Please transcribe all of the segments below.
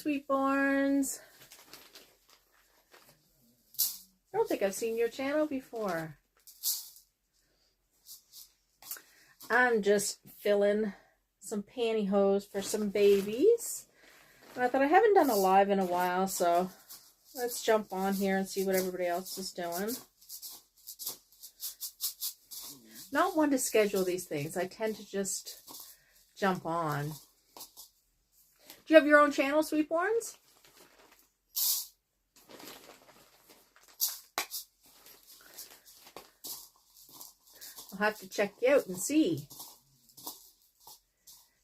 Sweetborns. I don't think I've seen your channel before. I'm just filling some pantyhose for some babies. And I thought I haven't done a live in a while, so let's jump on here and see what everybody else is doing. Not one to schedule these things. I tend to just jump on. Do you have your own channel, Sweetborns? I'll have to check you out and see.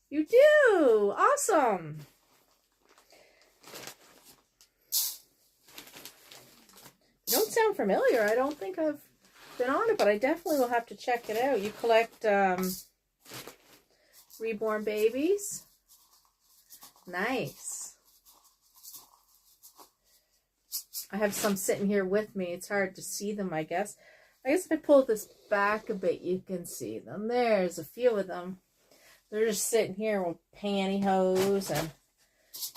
You do! Awesome! You don't sound familiar. I don't think I've been on it, but I definitely will have to check it out. You collect reborn babies? Nice. I have some sitting here with me. It's hard to see them, I guess. I guess if I pull this back a bit, you can see them. There's a few of them. They're just sitting here with pantyhose and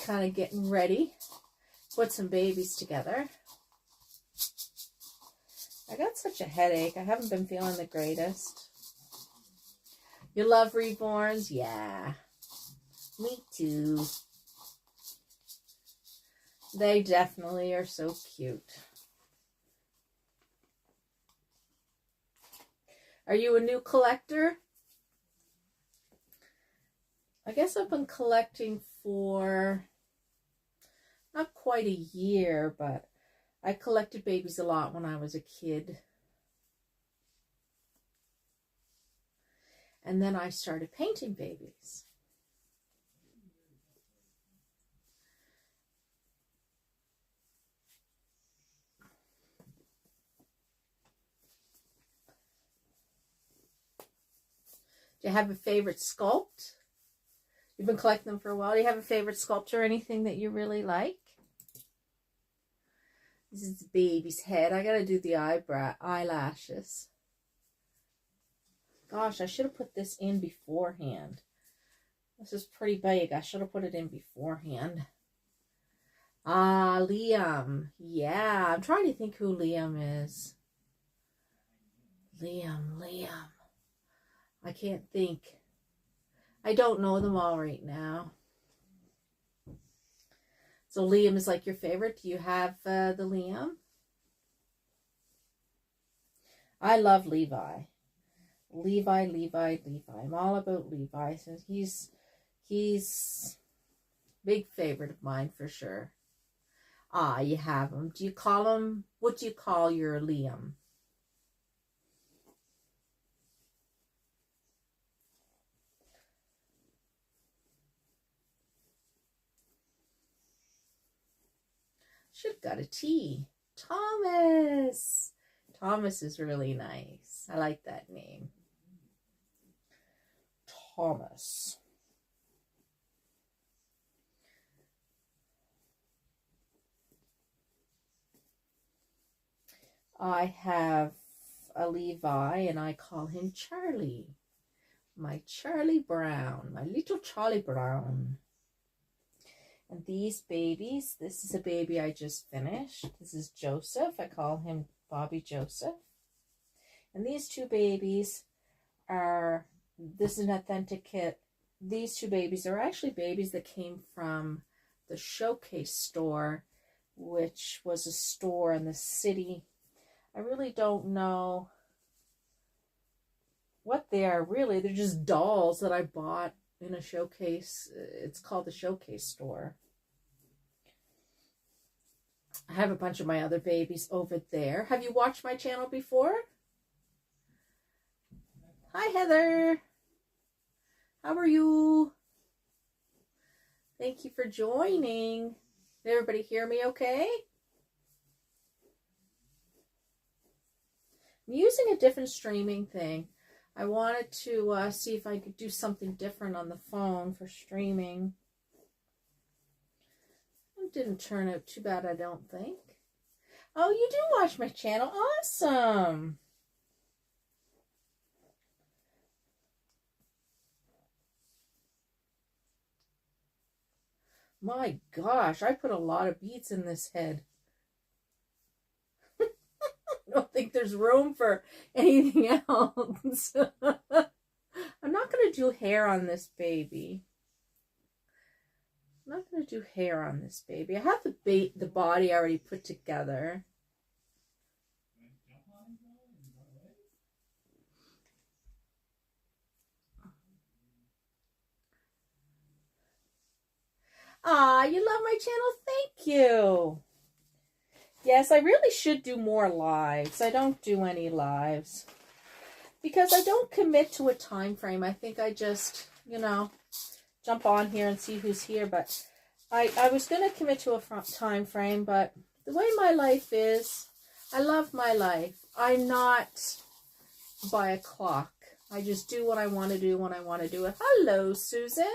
kind of getting ready. Put some babies together. I got such a headache. I haven't been feeling the greatest. You love reborns? Yeah. Me too. They definitely are so cute. Are you a new collector? I guess I've been collecting for not quite a year, but I collected babies a lot when I was a kid. And then I started painting babies. Do you have a favorite sculpt? You've been collecting them for a while. Do you have a favorite sculpture or anything that you really like? This is the baby's head. I gotta do the eyelashes. Gosh, I should have put this in beforehand. This is pretty big. I should have put it in beforehand. Ah, Liam. Yeah, I'm trying to think who Liam is. Liam. I can't think. I don't know them all right now. So Liam is like your favorite. Do you have the Liam? I love Levi. Levi. I'm all about Levi. So he's big favorite of mine for sure. Ah, you have him. Do you call him, what do you call your Liam? Should have got a T. Thomas. Thomas is really nice. I like that name. Thomas. I have a Levi and I call him Charlie. My Charlie Brown. My little Charlie Brown. And these babies, this is a baby I just finished. This is Joseph. I call him Bobby Joseph. And these two babies are, this is an authentic kit. These two babies are actually babies that came from the Showcase store, which was a store in the city. I really don't know what they are really. They're just dolls that I bought in a Showcase. It's called the Showcase store. I have a bunch of my other babies over there. Have you watched my channel before? Hi, Heather. How are you? Thank you for joining. Did everybody hear me okay? I'm using a different streaming thing. I wanted to see if I could do something different on the phone for streaming. It didn't turn out too bad, I don't think. Oh, you do watch my channel. Awesome. My gosh, I put a lot of beads in this head. I don't think there's room for anything else. I'm not going to do hair on this baby. I'm not going to do hair on this baby. I have the body already put together. Ah, you love my channel? Thank you. Yes, I really should do more lives. I don't do any lives because I don't commit to a time frame. I think I just, you know, jump on here and see who's here. But I was going to commit to a time frame, but the way my life is, I love my life. I'm not by a clock. I just do what I want to do when I want to do it. Hello, Susan.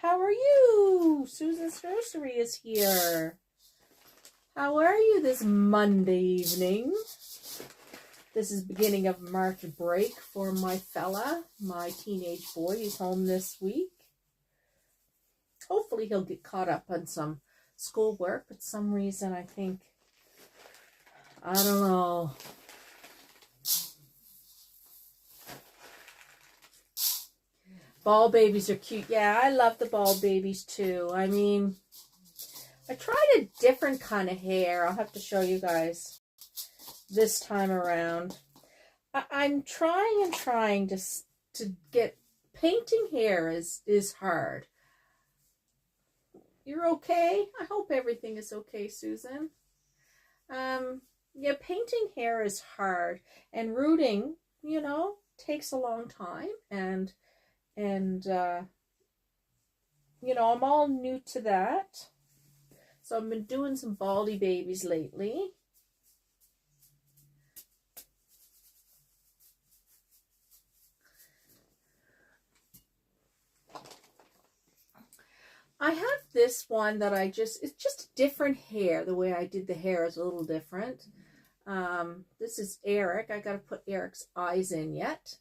How are you? Susan's Nursery is here. How are you this Monday evening? This is beginning of March break for my fella, my teenage boy. He's home this week. Hopefully he'll get caught up on some schoolwork, but some reason I think, I don't know. Ball babies are cute. Yeah, I love the ball babies too. I mean, I tried a different kind of hair. I'll have to show you guys this time around. I'm trying to get painting hair is hard. You're okay? I hope everything is okay, Susan. Yeah, painting hair is hard, and rooting, you know, takes a long time, and you know, I'm all new to that. So I've been doing some baldy babies lately. I have this one that it's just different hair. The way I did the hair is a little different. This is Eric. I got to put Eric's eyes in yet.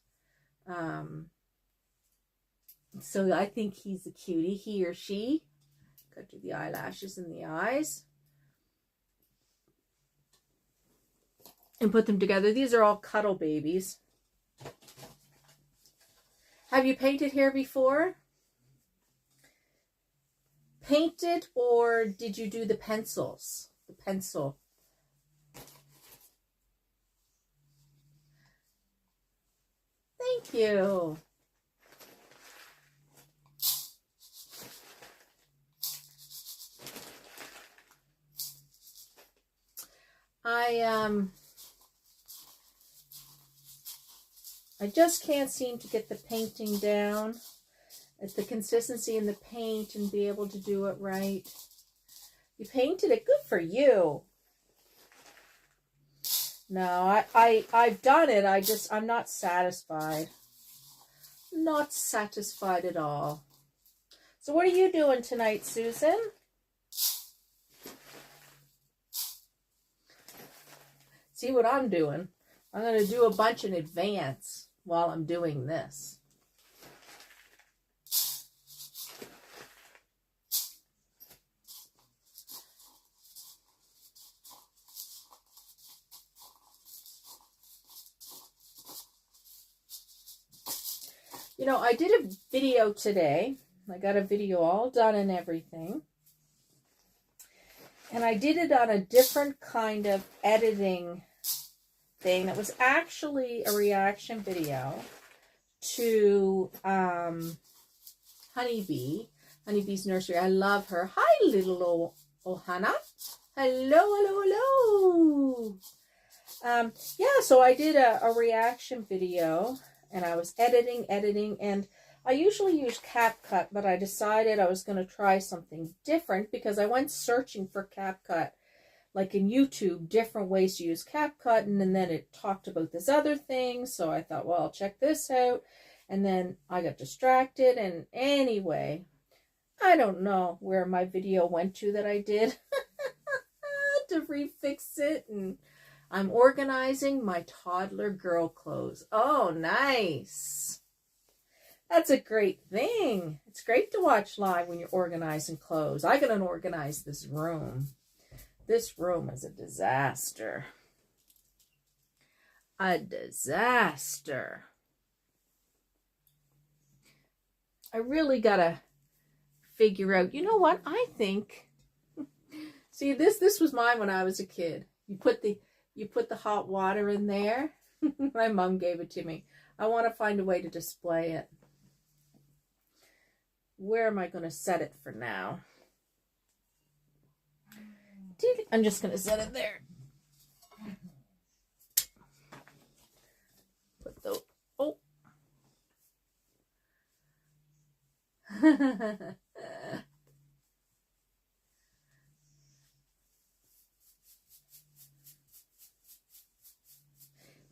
So I think he's a cutie, he or she. Got to do the eyelashes and the eyes. And put them together. These are all cuddle babies. Have you painted hair before? Painted, or did you do the pencils? The pencil. Thank you. I just can't seem to get the painting down. It's the consistency in the paint and be able to do it right. You painted it. Good for you. No, I've done it. I'm not satisfied. Not satisfied at all. So what are you doing tonight, Susan? See what I'm doing? I'm going to do a bunch in advance while I'm doing this. You know, I did a video today. I got a video all done and everything. And I did it on a different kind of editing thing. It was actually a reaction video to Honeybee's Nursery. I love her. Hi, little Ohana. Hello. Yeah, so I did a reaction video, and I was editing, and I usually use CapCut, but I decided I was going to try something different because I went searching for CapCut, like in YouTube, different ways to use CapCut, and then it talked about this other thing, so I thought, well, I'll check this out, and then I got distracted, and anyway, I don't know where my video went to that I did to refix it, and I'm organizing my toddler girl clothes. Oh, nice. That's a great thing. It's great to watch live when you're organizing clothes. I gotta organize this room. This room is a disaster. A disaster. I really gotta figure out, you know what? I think, see, this was mine when I was a kid. You put the hot water in there. My mom gave it to me. I want to find a way to display it. Where am I going to set it for now? I'm just going to set it there. Put the, oh.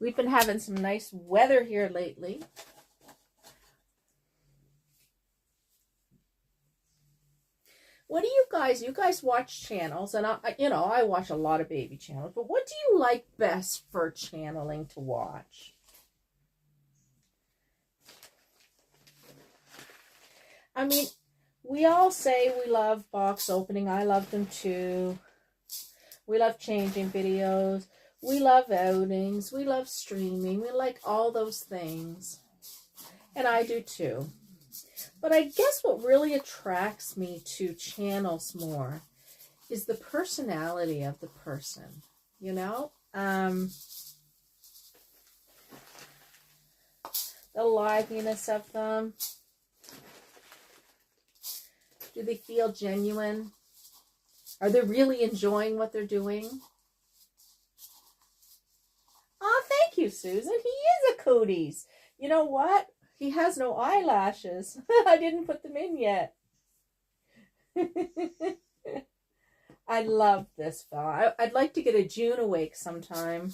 We've been having some nice weather here lately. What do you guys watch channels, and I watch a lot of baby channels, but what do you like best for channeling to watch? I mean, we all say we love box opening. I love them too. We love changing videos. We love outings. We love streaming. We like all those things. And I do too. But I guess what really attracts me to channels more is the personality of the person, you know? The liveliness of them. Do they feel genuine? Are they really enjoying what they're doing? Oh, thank you, Susan. He is a cooties. You know what? He has no eyelashes. I didn't put them in yet. I love this fella. I'd like to get a June awake sometime.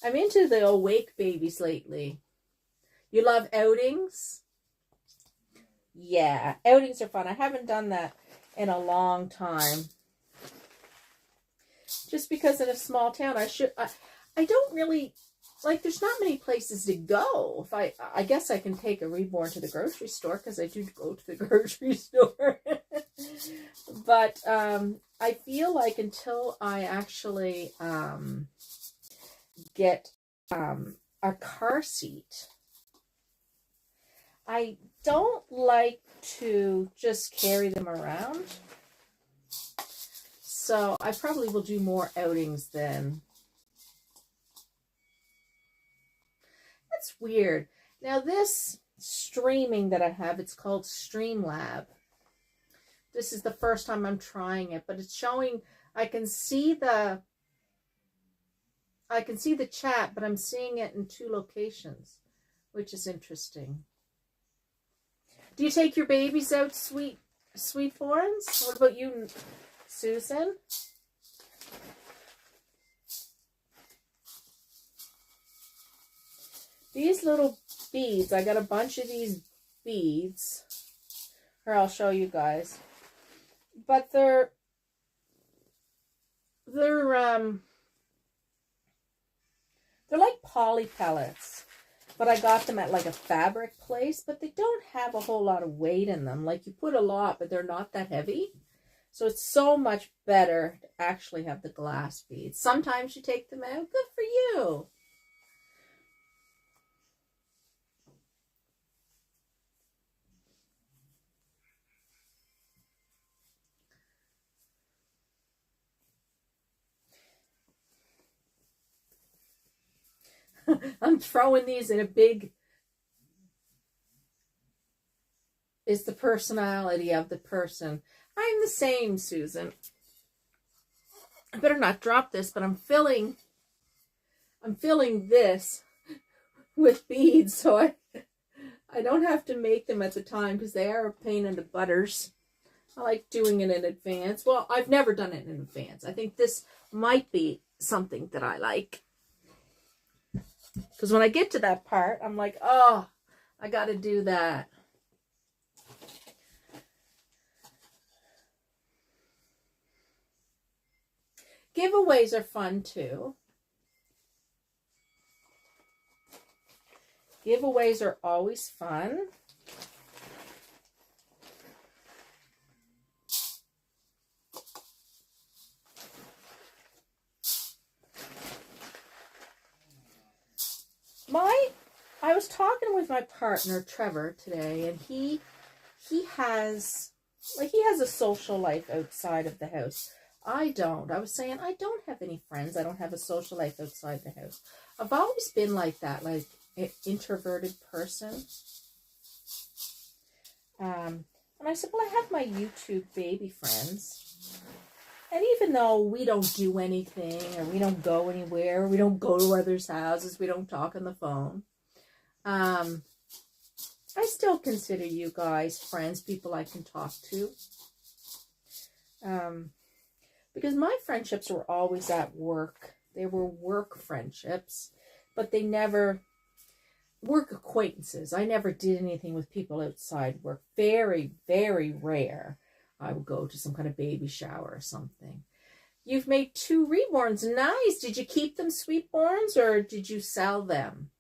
I'm into the awake babies lately. You love outings? Yeah, outings are fun. I haven't done that in a long time. Just because in a small town, I don't really, like, there's not many places to go. I guess I can take a reborn to the grocery store, because I do go to the grocery store. But I feel like until I actually get a car seat, I don't like to just carry them around. So I probably will do more outings then. That's weird. Now this streaming that I have, it's called Streamlab. This is the first time I'm trying it, but it's showing, I can see the chat, but I'm seeing it in 2 locations, which is interesting. Do you take your babies out, sweetborns? What about you, Susan? These little beads, I got a bunch of these beads. Here, I'll show you guys. But they're like poly pellets. But I got them at like a fabric place, but they don't have a whole lot of weight in them. Like, you put a lot, but they're not that heavy. So it's so much better to actually have the glass beads. Sometimes you take them out. Good for you. I'm throwing these in a big... It's the personality of the person. I'm the same, Susan. I better not drop this, but I'm filling this with beads, so I don't have to make them at the time, because they are a pain in the butters. I like doing it in advance. Well, I've never done it in advance. I think this might be something that I like. Because when I get to that part, I'm like, oh, I got to do that. Giveaways are fun too. Giveaways are always fun. I was talking with my partner, Trevor, today, and he has, like, he has a social life outside of the house. I don't. I was saying, I don't have any friends. I don't have a social life outside the house. I've always been like that, like an introverted person. And I said, well, I have my YouTube baby friends. And even though we don't do anything, or we don't go anywhere, we don't go to others' houses, we don't talk on the phone, I still consider you guys friends, people I can talk to. Because my friendships were always at work. They were work friendships, but they never, work acquaintances. I never did anything with people outside work. Very, very rare. I would go to some kind of baby shower or something. You've made 2 reborns. Nice. Did you keep them sweetborns, or did you sell them?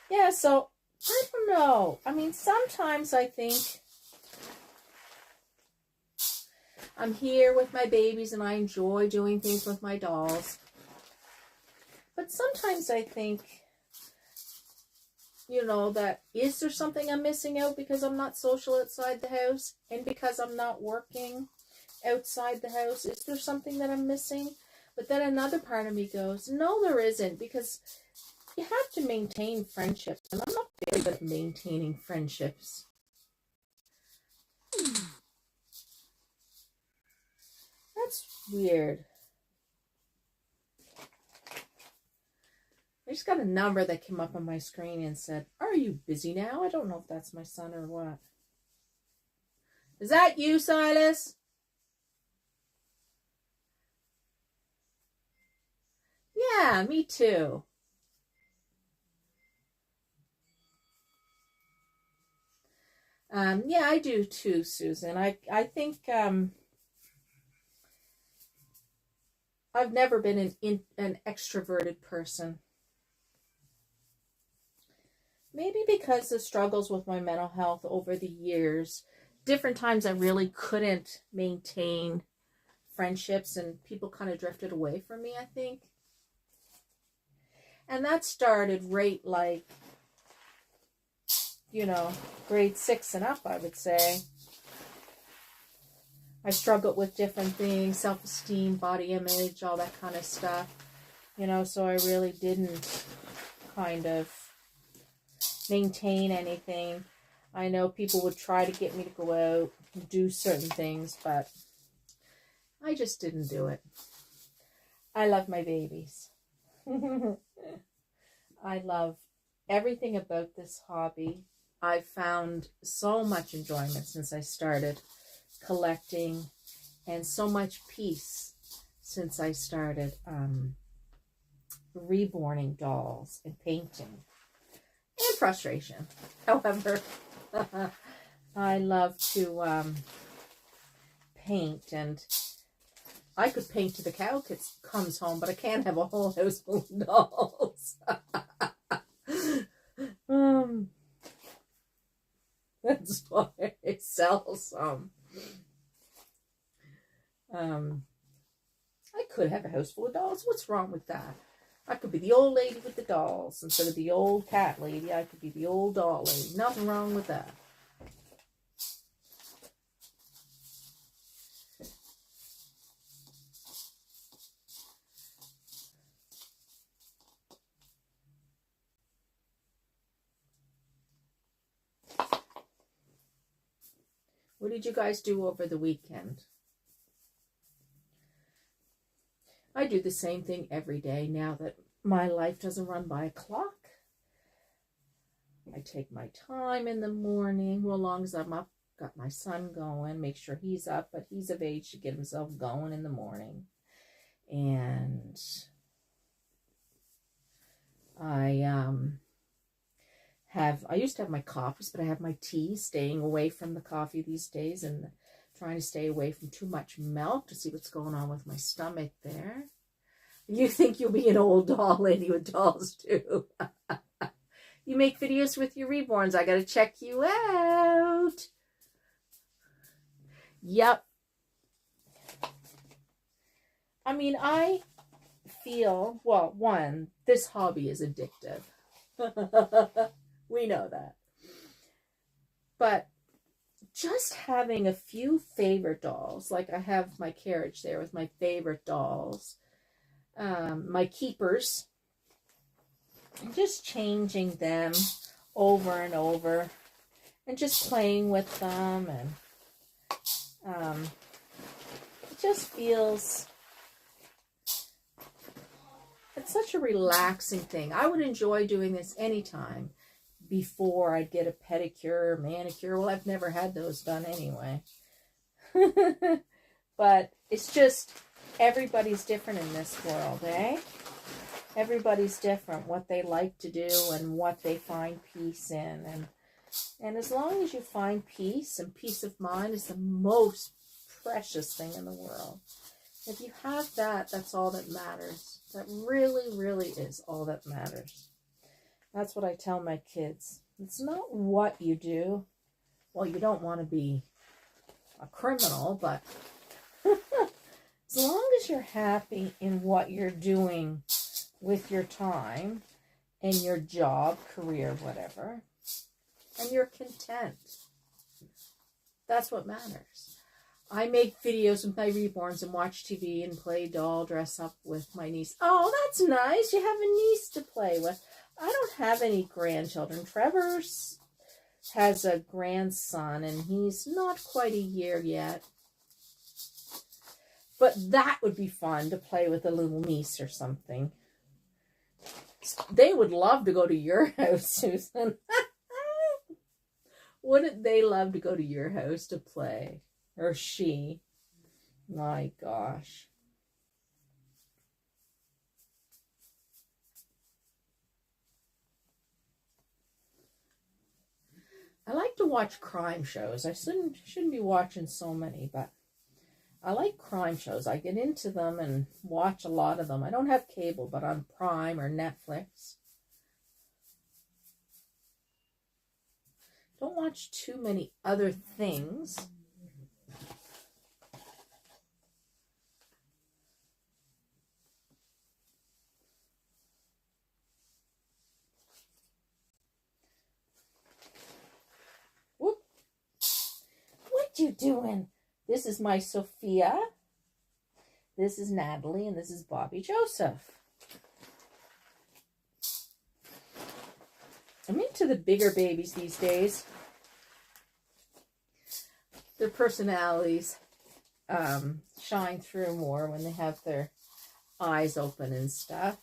Yeah, so I don't know. I mean, sometimes I think I'm here with my babies and I enjoy doing things with my dolls. But sometimes I think, you know, that is there something I'm missing out because I'm not social outside the house, and because I'm not working outside the house? Is there something that I'm missing? But then another part of me goes, no, there isn't, because you have to maintain friendships, and I'm not very good at maintaining friendships. That's weird. I just got a number that came up on my screen and said, are you busy now? I don't know if that's my son or what. Is that you, Silas? Yeah, me too. Yeah, I do too, Susan. I think I've never been an extroverted person. Maybe because of struggles with my mental health over the years. Different times I really couldn't maintain friendships, and people kind of drifted away from me, I think. And that started right, like, you know, grade 6 and up, I would say. I struggled with different things, self-esteem, body image, all that kind of stuff. You know, so I really didn't kind of maintain anything. I know people would try to get me to go out and do certain things, but I just didn't do it. I love my babies. I love everything about this hobby. I've found so much enjoyment since I started collecting, and so much peace since I started reborning dolls and painting, and frustration. However, I love to paint, and I could paint till the cow comes home, but I can't have a whole house full of dolls. That's why I sell some. I could have a house full of dolls. What's wrong with that? I could be the old lady with the dolls instead of the old cat lady. I could be the old doll lady. Nothing wrong with that. What did you guys do over the weekend? I do the same thing every day now that my life doesn't run by a clock. I take my time in the morning, well, as long as I'm up, got my son going, make sure he's up, but he's of age to get himself going in the morning. And I used to have my coffees, but I have my tea, staying away from the coffee these days, and trying to stay away from too much milk to see what's going on with my stomach there. You think you'll be an old doll lady with dolls too. You make videos with your reborns. I got to check you out. Yep. I mean, I feel, well, one, this hobby is addictive. We know that. But just having a few favorite dolls, like I have my carriage there with my favorite dolls, my keepers, and just changing them over and over and just playing with them, and it just feels, it's such a relaxing thing. I would enjoy doing this anytime before I'd get a pedicure or manicure. Well, I've never had those done anyway. But it's just, everybody's different in this world, eh? Everybody's different, what they like to do and what they find peace in. And as long as you find peace, and peace of mind is the most precious thing in the world. If you have that, that's all that matters. That really, really is all that matters. That's what I tell my kids. It's not what you do. Well, you don't want to be a criminal, but as long as you're happy in what you're doing with your time and your job, career, whatever, and you're content, that's what matters. I make videos with my reborns and watch TV and play doll dress up with my niece. Oh, that's nice. You have a niece to play with. I don't have any grandchildren. Trevor has a grandson, and he's not quite a year yet. But that would be fun, to play with a little niece or something. They would love to go to your house, Susan. Wouldn't they love to go to your house to play? Or she? My gosh. I like to watch crime shows. I shouldn't be watching so many, but I like crime shows. I get into them and watch a lot of them. I don't have cable, but on Prime or Netflix. Don't watch too many other things. Whoop. What you doing? This is my Sophia. This is Natalie, and this is Bobby Joseph. I'm into the bigger babies these days. Their personalities shine through more when they have their eyes open and stuff.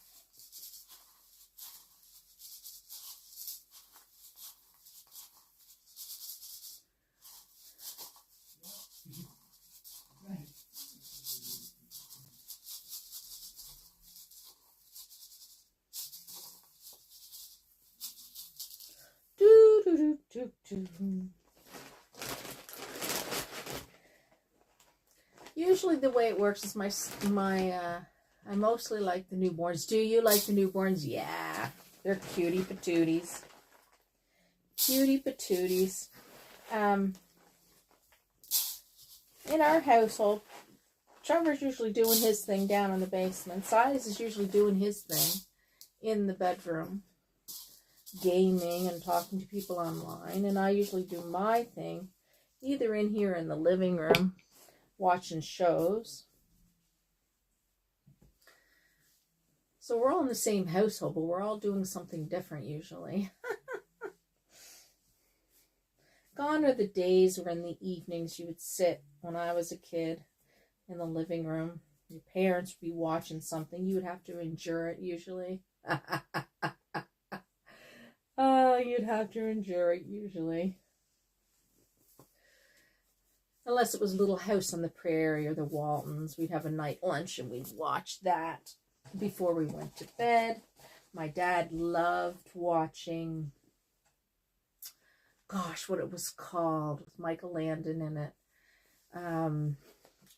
Usually the way it works is I mostly like the newborns. Do you like the newborns? Yeah, they're cutie patooties. Cutie patooties. In our household, Trevor's usually doing his thing down in the basement. Silas is usually doing his thing in the bedroom, gaming and talking to people online. And I usually do my thing either in here in the living room, watching shows. So we're all in the same household, but we're all doing something different usually. Gone are the days where in the evenings you would sit, when I was a kid, in the living room. Your parents would be watching something. You would have to endure it usually. Oh, you'd have to endure it usually. Unless it was Little House on the Prairie or the Waltons. We'd have a night lunch and we'd watch that before we went to bed. My dad loved watching, gosh, what it was called, with Michael Landon in it.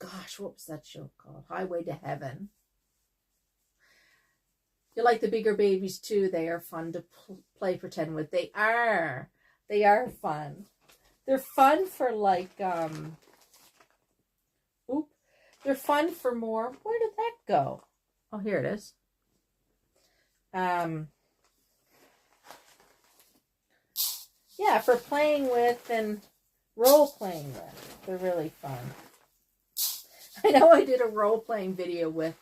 Gosh, what was that show called? Highway to Heaven. You like the bigger babies too. They are fun to play pretend with. They are. They are fun. They're fun for like, they're fun for more. Where did that go? Oh, here it is. Yeah, for playing with and role playing with. They're really fun. I know I did a role playing video with,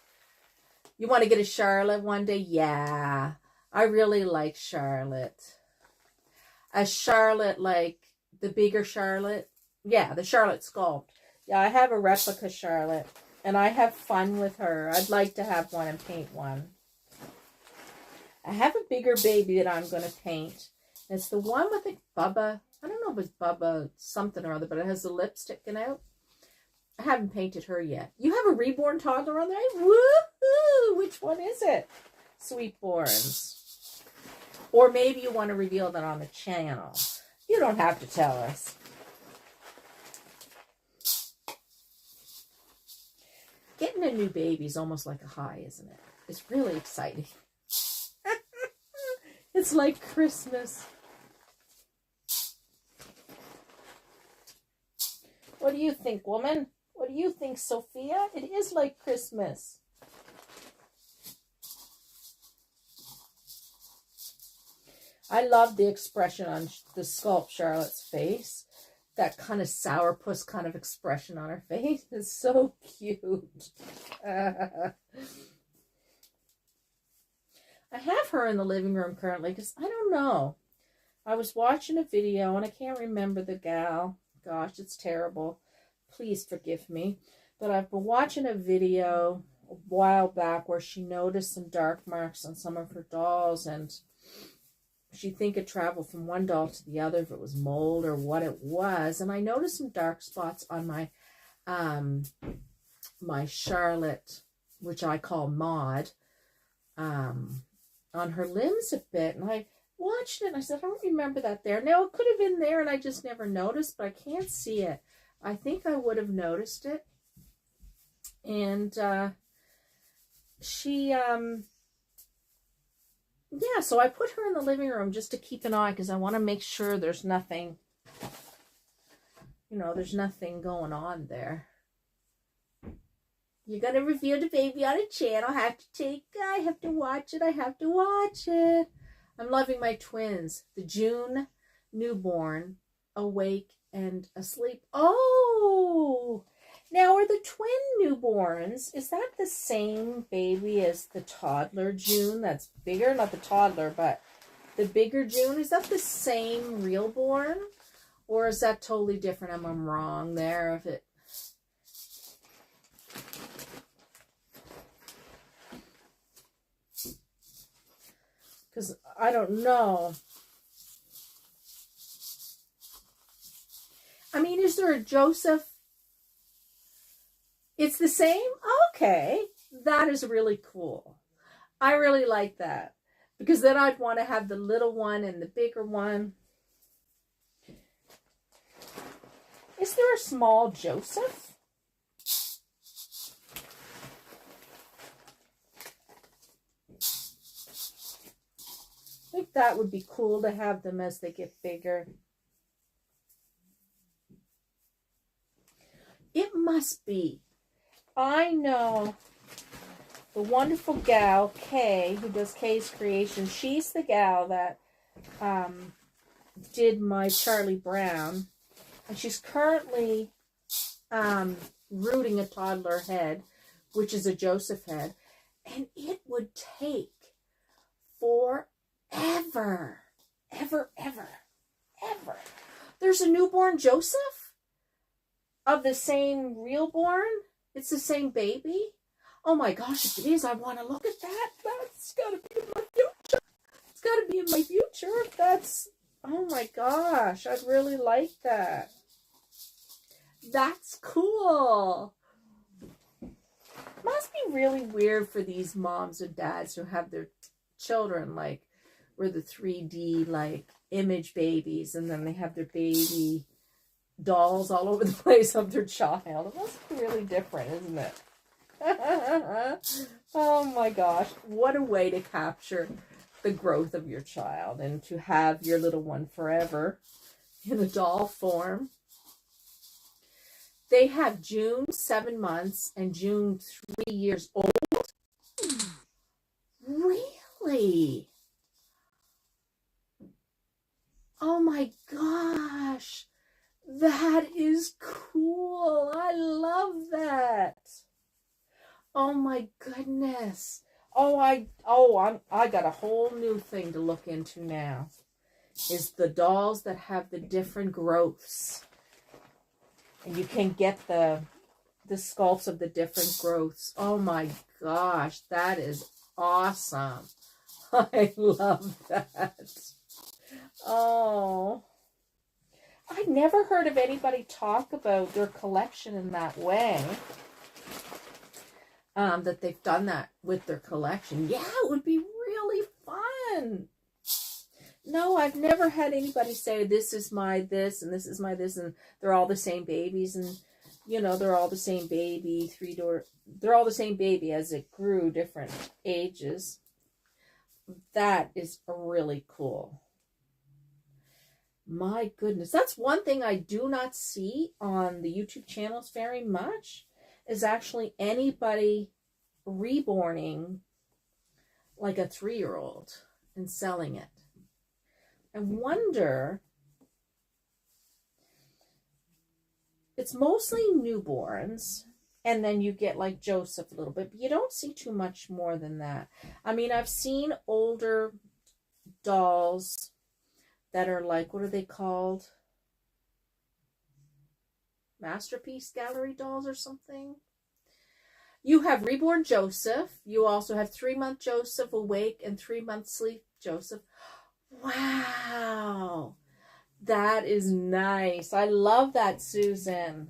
you want to get a Charlotte one day? Yeah, I really like Charlotte. A Charlotte, like the bigger Charlotte. Yeah, the Charlotte sculpt. Yeah, I have a replica Charlotte, and I have fun with her. I'd like to have one and paint one. I have a bigger baby that I'm going to paint. It's the one with the Bubba. I don't know if it's Bubba something or other, but it has the lip sticking out. I haven't painted her yet. You have a reborn toddler on there? Woohoo! Which one is it? Sweetborns. Or maybe you want to reveal that on the channel. You don't have to tell us. Getting a new baby is almost like a high, isn't it? It's really exciting. It's like Christmas. What do you think, woman? What do you think, Sophia? It is like Christmas. I love the expression on the sculpt Charlotte's face. That kind of sourpuss kind of expression on her face is so cute. I have her in the living room currently because I don't know. I was watching a video and I can't remember the gal. Gosh, it's terrible. Please forgive me. But I've been watching a video a while back where she noticed some dark marks on some of her dolls, and she'd think it traveled from one doll to the other, if it was mold or what it was. And I noticed some dark spots on my my Charlotte, which I call Maud, on her limbs a bit. And I watched it and I said, I don't remember that there. Now, it could have been there and I just never noticed, but I can't see it. I think I would have noticed it. And she, yeah, so I put her in the living room just to keep an eye because I want to make sure there's nothing, you know, there's nothing going on there. You're going to reveal the baby on a channel. I have to watch it. I have to watch it. I'm loving my twins. The June newborn, awake and asleep. Oh, now are the twin newborns, is that the same baby as the toddler June? That's bigger, not the toddler, but the bigger June. Is that the same real born? Or is that totally different? I'm wrong there. If it, because I don't know. I mean, is there a Joseph? It's the same? Okay. That is really cool. I really like that. Because then I'd want to have the little one and the bigger one. Is there a small Joseph? I think that would be cool to have them as they get bigger. It must be. I know the wonderful gal, Kay, who does Kay's Creation. She's the gal that did my Charlie Brown. And she's currently rooting a toddler head, which is a Joseph head. And it would take forever. Ever. There's a newborn Joseph of the same real born. It's the same baby. Oh my gosh, if it is, I want to look at that. That's got to be in my future. It's got to be in my future. That's, oh my gosh, I'd really like that. That's cool. Must be really weird for these moms and dads who have their children like were the 3D like image babies, and then they have their baby dolls all over the place of their child. It must be really different, isn't it? Oh my gosh. What a way to capture the growth of your child and to have your little one forever in a doll form. They have June 7 months and June 3 years old. Really? Oh my gosh. That is cool. I love that. Oh my goodness. I got a whole new thing to look into now. Is the dolls that have the different growths. And you can get the sculpts of the different growths. Oh my gosh, that is awesome. I love that. Oh. I never heard of anybody talk about their collection in that way. That they've done that with their collection. Yeah, it would be really fun. No, I've never had anybody say, this is my this, and this is my this, and they're all the same babies, and, you know, they're all the same baby, they're all the same baby as it grew, different ages. That is really cool. My goodness. That's one thing I do not see on the YouTube channels very much, is actually anybody reborning like a 3-year-old and selling it. I wonder, it's mostly newborns, and then you get like Joseph a little bit, but you don't see too much more than that. I mean, I've seen older dolls that are like, what are they called? Masterpiece gallery dolls or something. You have reborn Joseph. You also have 3-month Joseph awake and 3-month sleep Joseph. Wow. That is nice. I love that, Susan.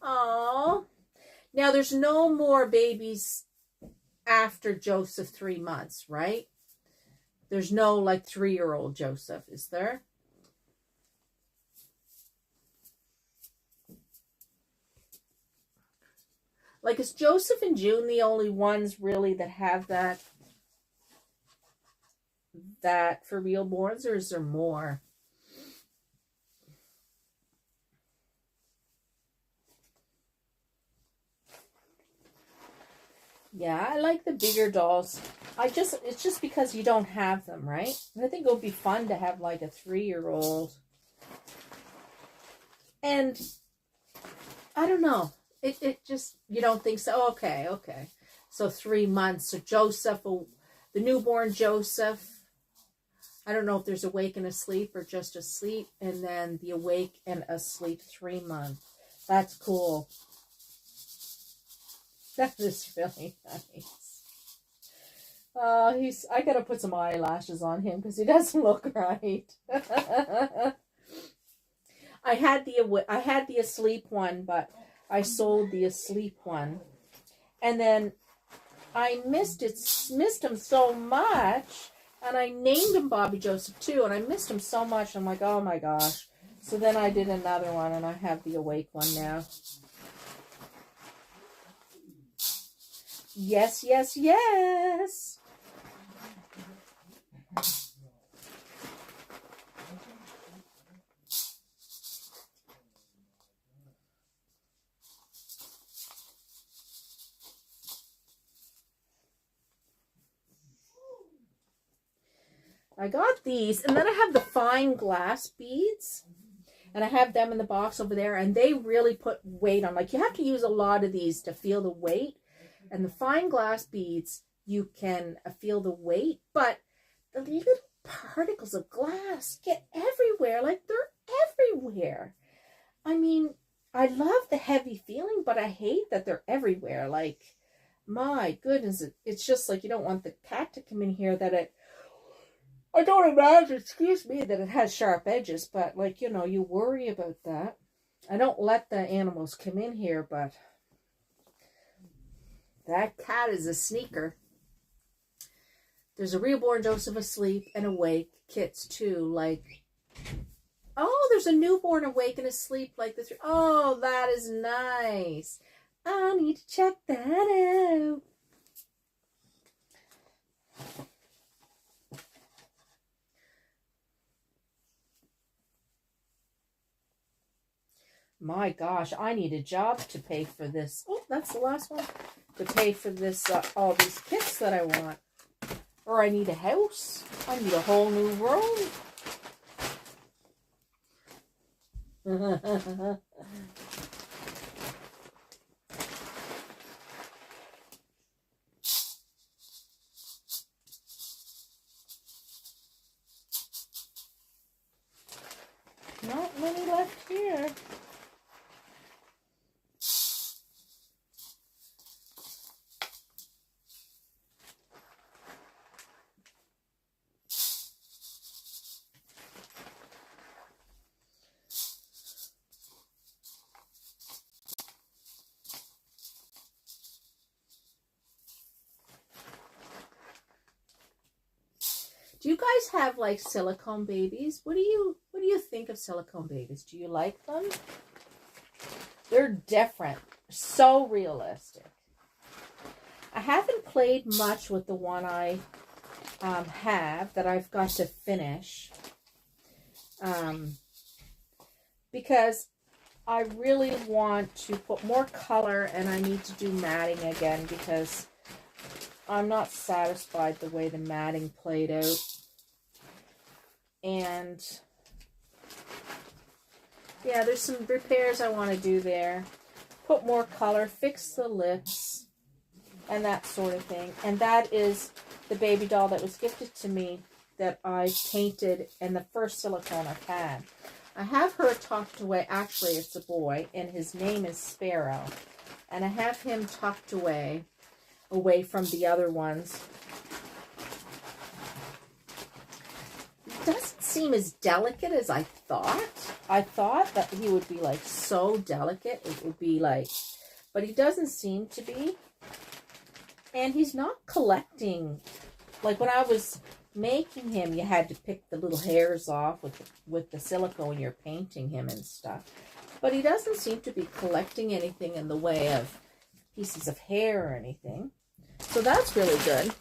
Oh. Now, there's no more babies after Joseph 3 months, right? There's no like 3-year-old Joseph, is there? Like, is Joseph and June the only ones really that have that for reborns, or is there more? Yeah, I like the bigger dolls. It's just because you don't have them, right? And I think it would be fun to have like a 3-year-old. And I don't know. It just, you don't think so? Okay. So 3 months. So Joseph, the newborn Joseph, I don't know if there's awake and asleep or just asleep. And then the awake and asleep 3 months. That's cool. That is really nice. I gotta put some eyelashes on him because he doesn't look right. I had the asleep one, but I sold the asleep one, and then I missed him so much, and I named him Bobby Joseph too, and I missed him so much. I'm like, oh my gosh. So then I did another one, and I have the awake one now. Yes. I got these, and then I have the fine glass beads, and I have them in the box over there, and they really put weight on. Like, you have to use a lot of these to feel the weight, and the fine glass beads, you can feel the weight, but the little particles of glass get everywhere. Like, they're everywhere. I mean, I love the heavy feeling, but I hate that they're everywhere. Like, my goodness, it's just like you don't want the cat to come in here I don't imagine, excuse me, that it has sharp edges, but, like, you know, you worry about that. I don't let the animals come in here, but that cat is a sneaker. There's a reborn Joseph asleep and awake kits, too. Like, oh, there's a newborn awake and asleep like this. Oh, that is nice. I need to check that out. My gosh, I need a job to pay for this. Oh, that's the last one. To pay for this, all these kits that I want. Or I need a house. I need a whole new room. Not many left here. Do you guys have like silicone babies? What do you think of silicone babies? Do you like them? They're different. So realistic. I haven't played much with the one I have that I've got to finish. Because I really want to put more color and I need to do matting again because I'm not satisfied the way the matting played out. And yeah, there's some repairs I want to do there. Put more color, fix the lips, and that sort of thing. And that is the baby doll that was gifted to me that I painted and the first silicone I've had. I have her tucked away. Actually, it's a boy, and his name is Sparrow. And I have him tucked away from the other ones. It doesn't seem as delicate as I thought. I thought that he would be like so delicate. It would be like, but he doesn't seem to be. And he's not collecting. Like when I was making him, you had to pick the little hairs off with the silicone. You're painting him and stuff. But he doesn't seem to be collecting anything in the way of pieces of hair or anything. So that's really good.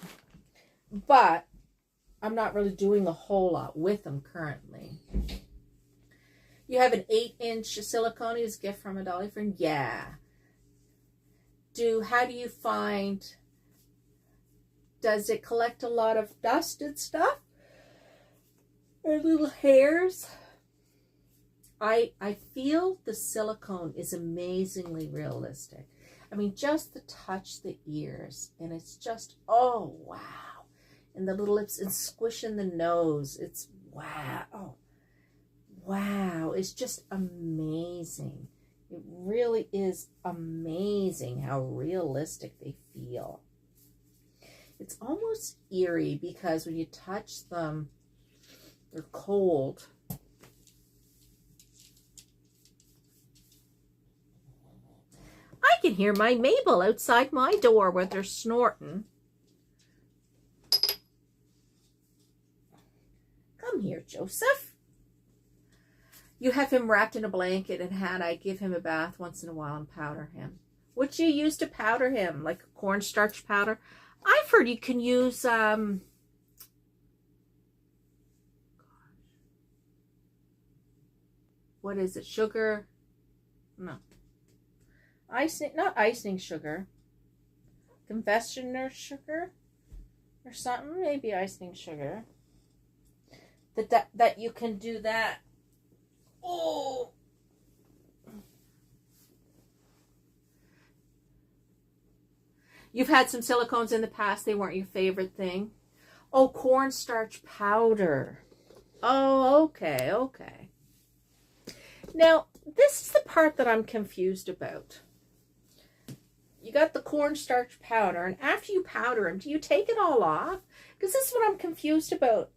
But I'm not really doing a whole lot with them currently. You have an 8-inch silicone as a gift from a dolly friend? Yeah. How do you find, does it collect a lot of dust and stuff? Or little hairs? I feel the silicone is amazingly realistic. I mean, just the touch, the ears, and it's just, oh, wow. And the little lips and squishing the nose. It's wow. Oh, wow. It's just amazing. It really is amazing how realistic they feel. It's almost eerie because when you touch them, they're cold. I can hear my Mabel outside my door where they're snorting. Come here, Joseph. You have him wrapped in a blanket, and had I give him a bath once in a while and powder him. What you use to powder him? Like cornstarch powder? I've heard you can use what is it? Sugar? No. Icing, not icing sugar. Confectioner sugar or something, maybe icing sugar. That you can do that. Oh. You've had some silicones in the past. They weren't your favorite thing. Oh, cornstarch powder. Oh, okay, okay. Now, this is the part that I'm confused about. You got the cornstarch powder, and after you powder them, do you take it all off? Because this is what I'm confused about.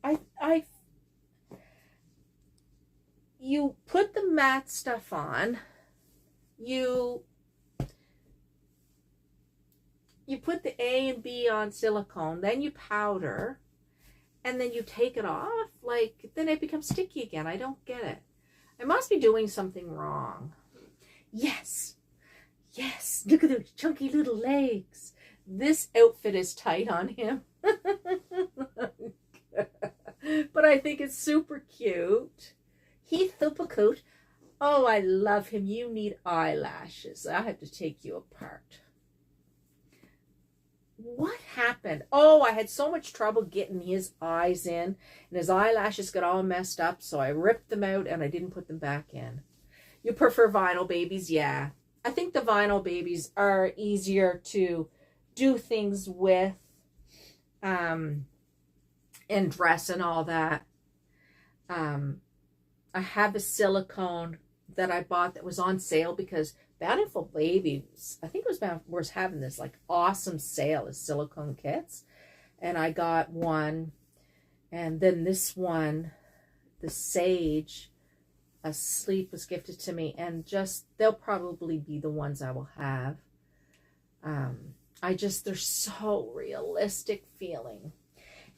You put the matte stuff on. You put the A and B on silicone, then you powder, and then you take it off. Like, then it becomes sticky again. I don't get it. I must be doing something wrong. Yes. Yes, look at those chunky little legs. This outfit is tight on him. But I think it's super cute. Heath Thupacoot. Oh, I love him. You need eyelashes. I have to take you apart. What happened? Oh, I had so much trouble getting his eyes in, and his eyelashes got all messed up, so I ripped them out and I didn't put them back in. You prefer vinyl babies? Yeah. I think the vinyl babies are easier to do things with, and dress and all that. I have a silicone that I bought that was on sale because Bountiful Babies, I think it was Bountiful, was having this like awesome sale of silicone kits. And I got one. And then this one, the Sage Asleep, was gifted to me. And just, they'll probably be the ones I will have. They're so realistic feeling.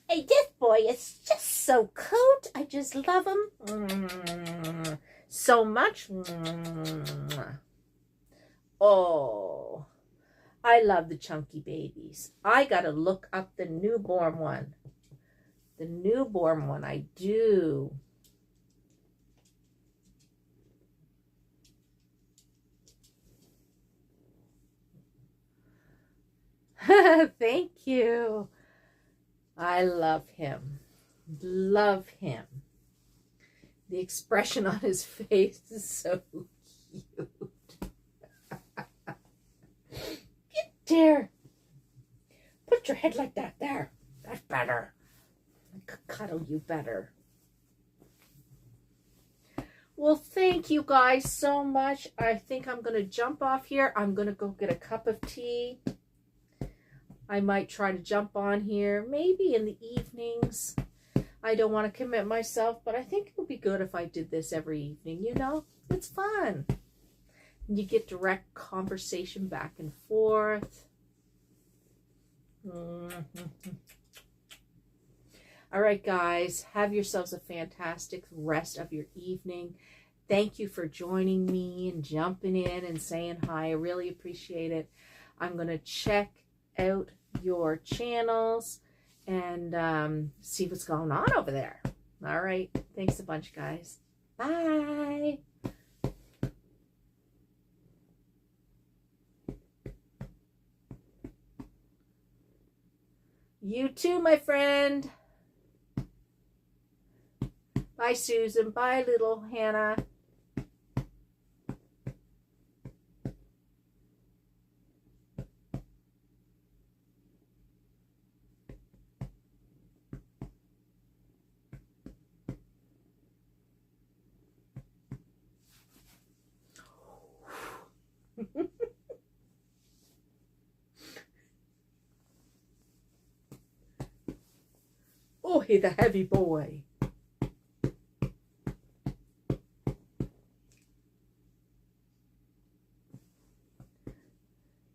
Hey, this boy is just so cute. I just love him so much. Oh, I love the chunky babies. I got to look up the newborn one. The newborn one, I do. Thank you. I love him. Love him. The expression on his face is so cute. Get there. Put your head like that there. That's better. I could cuddle you better. Well, thank you guys so much. I think I'm going to jump off here. I'm going to go get a cup of tea. I might try to jump on here, maybe in the evenings. I don't want to commit myself, but I think it would be good if I did this every evening, you know? It's fun. You get direct conversation back and forth. All right, guys. Have yourselves a fantastic rest of your evening. Thank you for joining me and jumping in and saying hi. I really appreciate it. I'm going to check out your channels and see what's going on over there. All right. Thanks a bunch, guys. Bye. You too, my friend. Bye, Susan. Bye, little Hannah. Oh, he's a heavy boy.